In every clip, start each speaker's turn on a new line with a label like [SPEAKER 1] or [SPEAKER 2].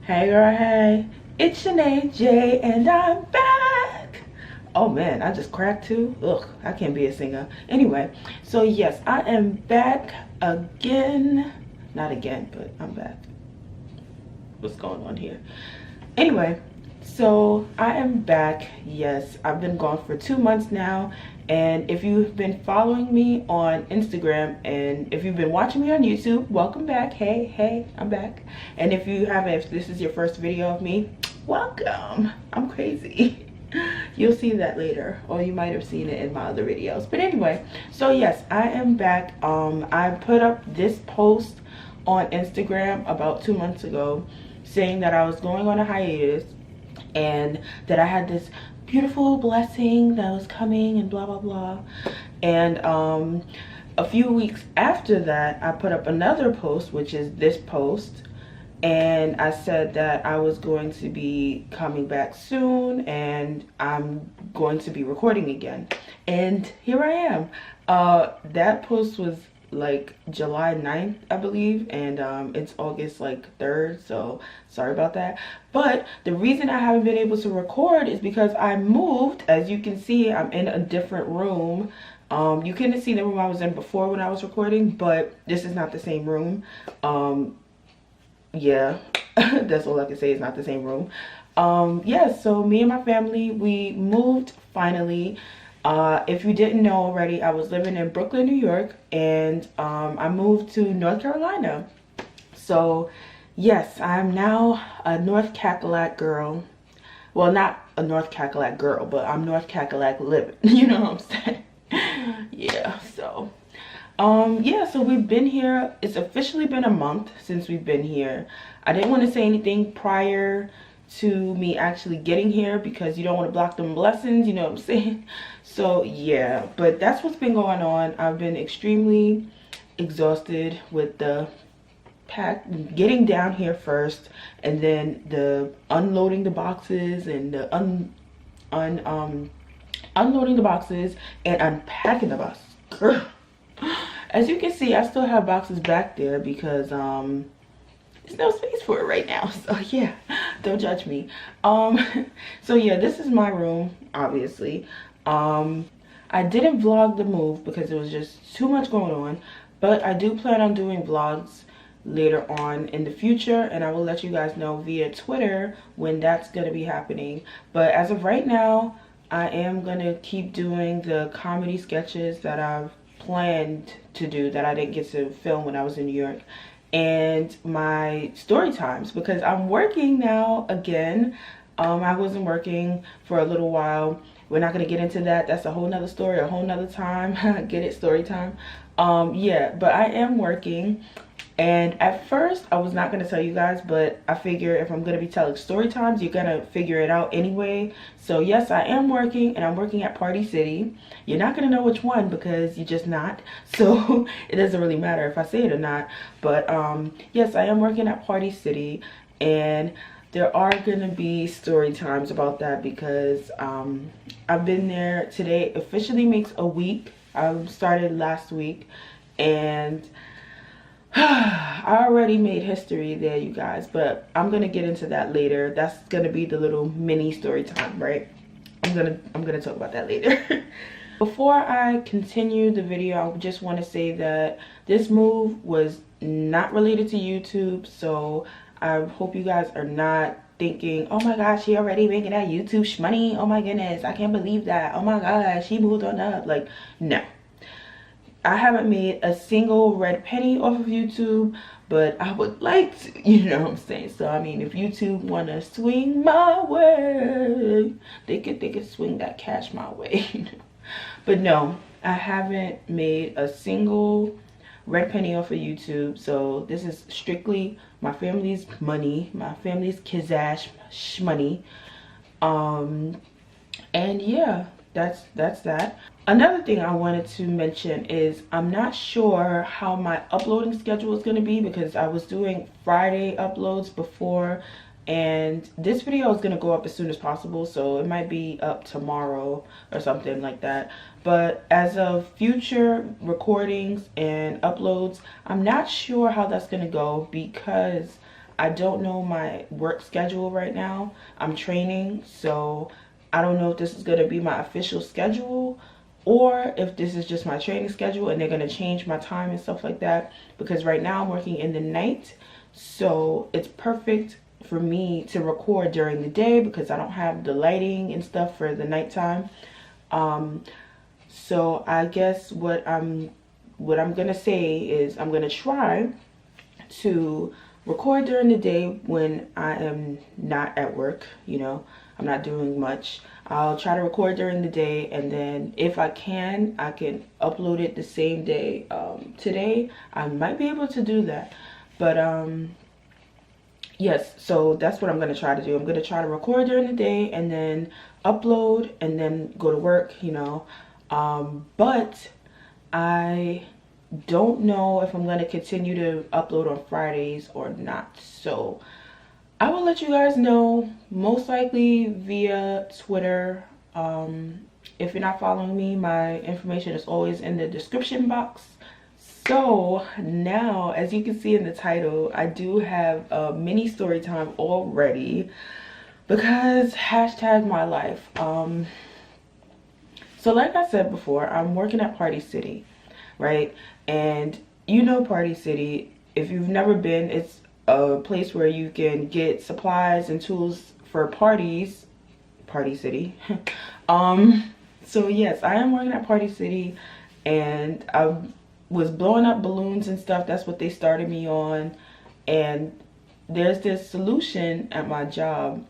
[SPEAKER 1] Hey girl, hey, it's Shanae, Jaye, and I'm back. Oh man, I just cracked too. Ugh, I can't be a singer. Anyway, so yes, I am back again. Not again, but I'm back. What's going on here? Anyway, so I am back. Yes, I've been gone for 2 months now. And if you've been following me on Instagram and if you've been watching me on YouTube, welcome back. Hey, I'm back. And if you haven't, if this is your first video of me, welcome. I'm crazy. You'll see that later, or you might have seen it in my other videos. But anyway, so yes, I am back. I put up this post on Instagram about 2 months ago saying that I was going on a hiatus and that I had this beautiful blessing that was coming and blah blah blah. And a few weeks after that, I put up another post, which is this post, and I said that I was going to be coming back soon and I'm going to be recording again. And here I am. That post was like July 9th, I believe, and it's August like 3rd, so sorry about that. But the reason I haven't been able to record is because I moved. As you can see, I'm in a different room. You couldn't see the room I was in before when I was recording, but this is not the same room. Yeah, that's all I can say. It's not the same room. Yeah, so me and my family, we moved finally. If you didn't know already, I was living in Brooklyn, New York, and I moved to North Carolina. So yes, I'm now a North Cackalack girl. Well, not a North Cackalack girl, but I'm North Cackalack living. You know what I'm saying? Yeah, so yeah, so we've been here. It's officially been a month since we've been here. I didn't want to say anything prior to me actually getting here because you don't want to block them blessings, you know what I'm saying? So yeah, but that's what's been going on. I've been extremely exhausted with the getting down here first, and then the unloading the boxes and the unloading the boxes and unpacking the boxes. Girl. As you can see, I still have boxes back there because there's no space for it right now. So yeah, don't judge me. So yeah, this is my room, obviously. I didn't vlog the move because it was just too much going on, but I do plan on doing vlogs later on in the future, and I will let you guys know via Twitter when that's going to be happening. But as of right now, I am going to keep doing the comedy sketches that I've planned to do that I didn't get to film when I was in New York, and my story times, because I'm working now again. I wasn't working for a little while. We're not going to get into that. That's a whole nother story, a whole nother time. Get it? Story time. Yeah, but I am working. And at first, I was not going to tell you guys, but I figure if I'm going to be telling story times, you're going to figure it out anyway. So yes, I am working, and I'm working at Party City. You're not going to know which one because you're just not. So it doesn't really matter if I say it or not. But yes, I am working at Party City, and there are going to be story times about that because I've been there. Today officially makes a week. I started last week, and I already made history there, you guys, but I'm gonna get into that later. That's gonna be the little mini story time, right? I'm gonna talk about that later. Before I continue the video, I just want to say that this move was not related to YouTube, so I hope you guys are not thinking, oh my gosh, she already making that YouTube money. Oh my goodness, I can't believe that. Oh my gosh, she moved on up. Like, no. I haven't made a single red penny off of YouTube, but I would like to, you know what I'm saying? So I mean, if YouTube want to swing my way, they could swing that cash my way, you know? But no, I haven't made a single red penny off of YouTube. So this is strictly my family's money, my family's kizash money. And yeah, that's that. Another thing I wanted to mention is I'm not sure how my uploading schedule is going to be because I was doing Friday uploads before, and this video is going to go up as soon as possible, so it might be up tomorrow or something like that. But as of future recordings and uploads, I'm not sure how that's going to go because I don't know my work schedule right now. I'm training, so I don't know if this is going to be my official schedule or if this is just my training schedule and they're going to change my time and stuff like that, because right now I'm working in the night, so it's perfect for me to record during the day because I don't have the lighting and stuff for the nighttime. So I guess what I'm gonna say is I'm gonna try to record during the day when I am not at work, you know, I'm not doing much. I'll try to record during the day, and then if I can upload it the same day. Today I might be able to do that, but yes, so that's what I'm going to try to do. I'm going to try to record during the day and then upload and then go to work, you know. But I don't know if I'm going to continue to upload on Fridays or not. So I will let you guys know, most likely via Twitter. If you're not following me, my information is always in the description box. So now, as you can see in the title, I do have a mini story time already because hashtag my life. So like I said before, I'm working at Party City, right? And you know Party City, if you've never been, it's a place where you can get supplies and tools for parties. Party City. So yes, I am working at Party City, and I was blowing up balloons and stuff. That's what they started me on. And there's this solution at my job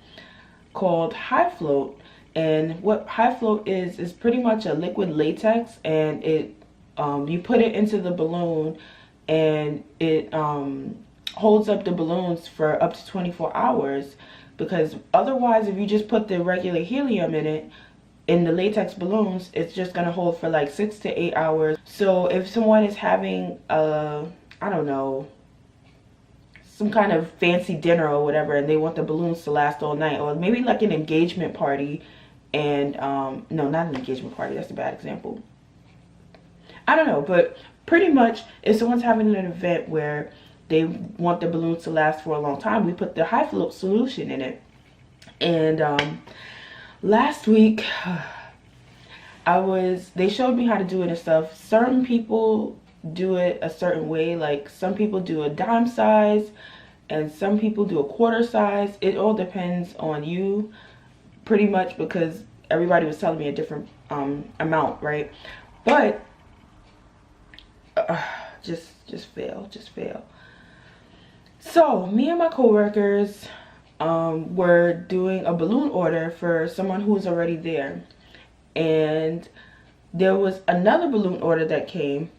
[SPEAKER 1] called High Float, and what High Float is pretty much a liquid latex, and it you put it into the balloon and it holds up the balloons for up to 24 hours, because otherwise if you just put the regular helium in it, in the latex balloons, it's just gonna hold for like 6 to 8 hours. So if someone is having I don't know, some kind of fancy dinner or whatever, and they want the balloons to last all night, or maybe like an engagement party, and no, not an engagement party, that's a bad example, I don't know, but pretty much if someone's having an event where they want the balloons to last for a long time, we put the High Float solution in it. And last week they showed me how to do it and stuff. Certain people do it a certain way, like some people do a dime size and some people do a quarter size. It all depends on you, pretty much, because everybody was telling me a different amount, right? But just fail. So me and my coworkers were doing a balloon order for someone who's already there, and there was another balloon order that came,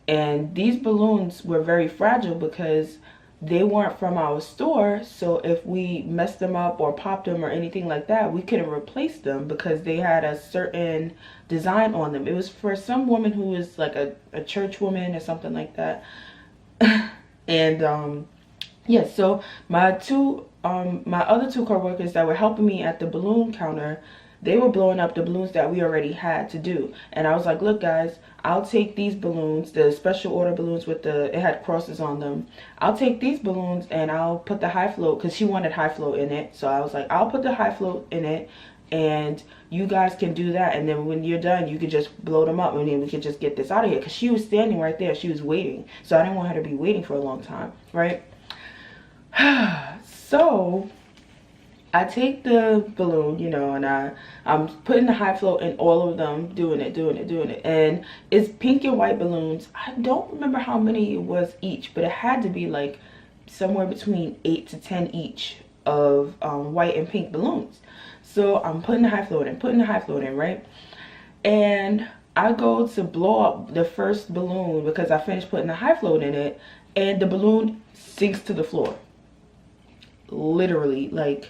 [SPEAKER 1] and these balloons were very fragile because they weren't from our store. So if we messed them up or popped them or anything like that, we couldn't replace them because they had a certain design on them. It was for some woman who is like a church woman or something like that. And yeah, so my other two coworkers that were helping me at the balloon counter, they were blowing up the balloons that we already had to do. And I was like, look guys, I'll take these balloons, the special order balloons with it had crosses on them. I'll take these balloons and I'll put the High Float, because she wanted High Float in it. So I was like, I'll put the High Float in it and you guys can do that. And then when you're done, you could just blow them up and then we could just get this out of here. Because she was standing right there. She was waiting. So I didn't want her to be waiting for a long time, right? So I take the balloon, you know, and I'm putting the High Float in all of them, doing it. And it's pink and white balloons. I don't remember how many it was each, but it had to be like somewhere between 8 to 10 each of white and pink balloons. So I'm putting the High Float in, right? And I go to blow up the first balloon because I finished putting the High Float in it, and the balloon sinks to the floor. Literally, like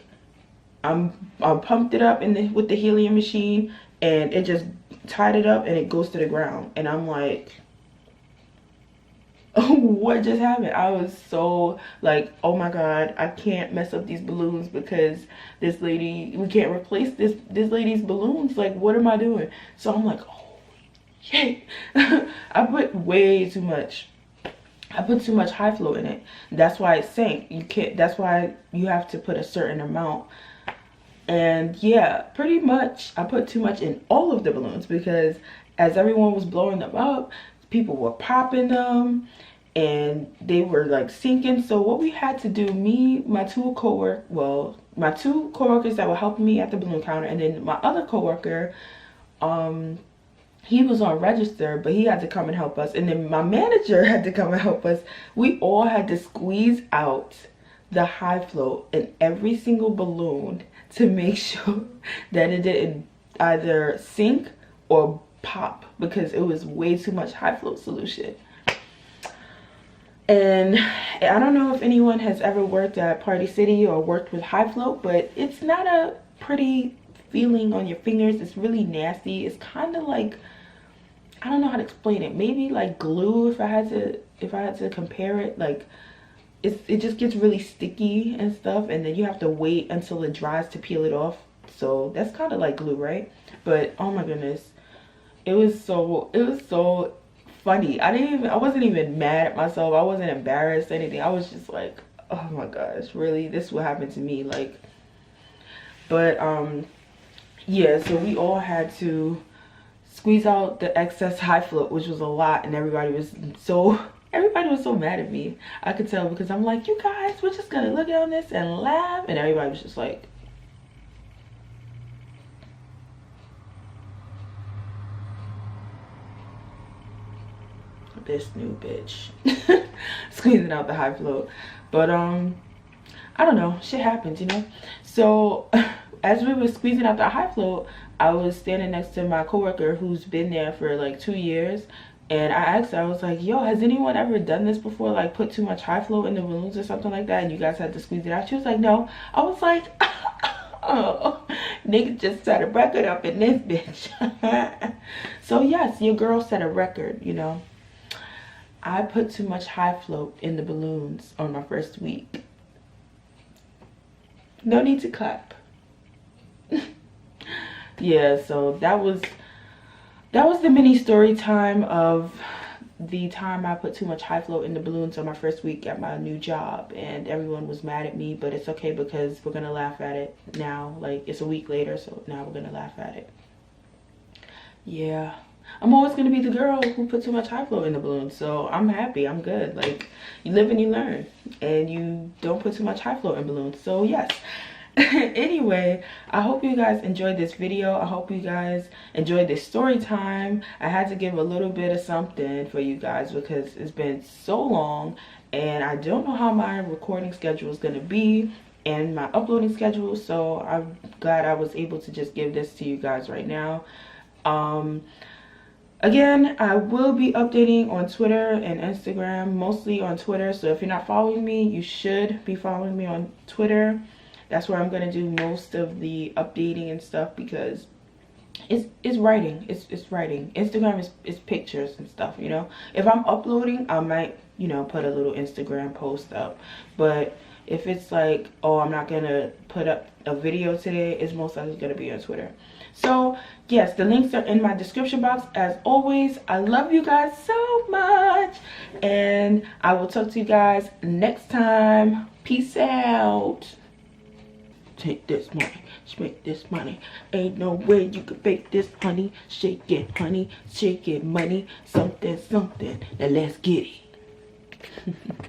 [SPEAKER 1] I pumped it up with the helium machine, and it just tied it up and it goes to the ground. And I'm like, oh, what just happened? I was so like, oh my god, I can't mess up these balloons because this lady, we can't replace this lady's balloons. Like, what am I doing? So I'm like, oh shit. I put way too much I put too much high flow in it. That's why it sank. You can't, that's why you have to put a certain amount. And yeah, pretty much I put too much in all of the balloons, because as everyone was blowing them up, people were popping them and they were like sinking. So what we had to do, me, my two coworkers that were helping me at the balloon counter, and then my other coworker, he was on register, but he had to come and help us, and then my manager had to come and help us. We all had to squeeze out the high flow in every single balloon to make sure that it didn't either sink or pop, because it was way too much high flow solution. And I don't know if anyone has ever worked at Party City or worked with high float, but it's not a pretty feeling on your fingers. It's really nasty. It's kind of like, I don't know how to explain it. Maybe like glue, if I had to compare it. Like it just gets really sticky and stuff, and then you have to wait until it dries to peel it off. So that's kind of like glue, right? But oh my goodness, it was so funny. I wasn't even mad at myself. I wasn't embarrassed or anything. I was just like, oh my gosh, really, this is what happened to me. Like, but yeah, so we all had to squeeze out the excess high float, which was a lot, and everybody was so mad at me. I could tell, because I'm like, you guys, we're just gonna look at this and laugh, and everybody was just like, this new bitch squeezing out the high float. But I don't know, shit happens, you know. So as we were squeezing out the high float, I was standing next to my coworker who's been there for like 2 years, and I asked her, I was like, yo, has anyone ever done this before, like put too much high float in the balloons or something like that, and you guys had to squeeze it out? She was like, no. I was like, oh, nigga just set a record up in this bitch. So yes, your girl set a record, you know. I put too much high float in the balloons on my first week. No need to clap. Yeah, so that was the mini story time of the time I put too much high float in the balloons on my first week at my new job, and everyone was mad at me, but it's okay, because we're gonna laugh at it now. Like, it's a week later, so now we're gonna laugh at it. Yeah, I'm always gonna be the girl who put too much high float in the balloon, so I'm happy, I'm good. Like, you live and you learn, and you don't put too much high float in balloons. So yes. Anyway, I hope you guys enjoyed this video. I hope you guys enjoyed this story time. I had to give a little bit of something for you guys, because it's been so long, and I don't know how my recording schedule is gonna be and my uploading schedule, so I'm glad I was able to just give this to you guys right now. Again, I will be updating on Twitter and Instagram, mostly on Twitter. So if you're not following me, you should be following me on Twitter. That's where I'm gonna do most of the updating and stuff, because it's writing. It's writing. Instagram is pictures and stuff, you know. If I'm uploading, I might, you know, put a little Instagram post up. But if it's like, oh, I'm not gonna put up a video today, it's most likely gonna be on Twitter. So yes, the links are in my description box. As always, I love you guys so much, and I will talk to you guys next time. Peace out. Take this money, make this money. Ain't no way you could fake this, honey. Shake it, honey, shake it, money. Something, something. Now let's get it.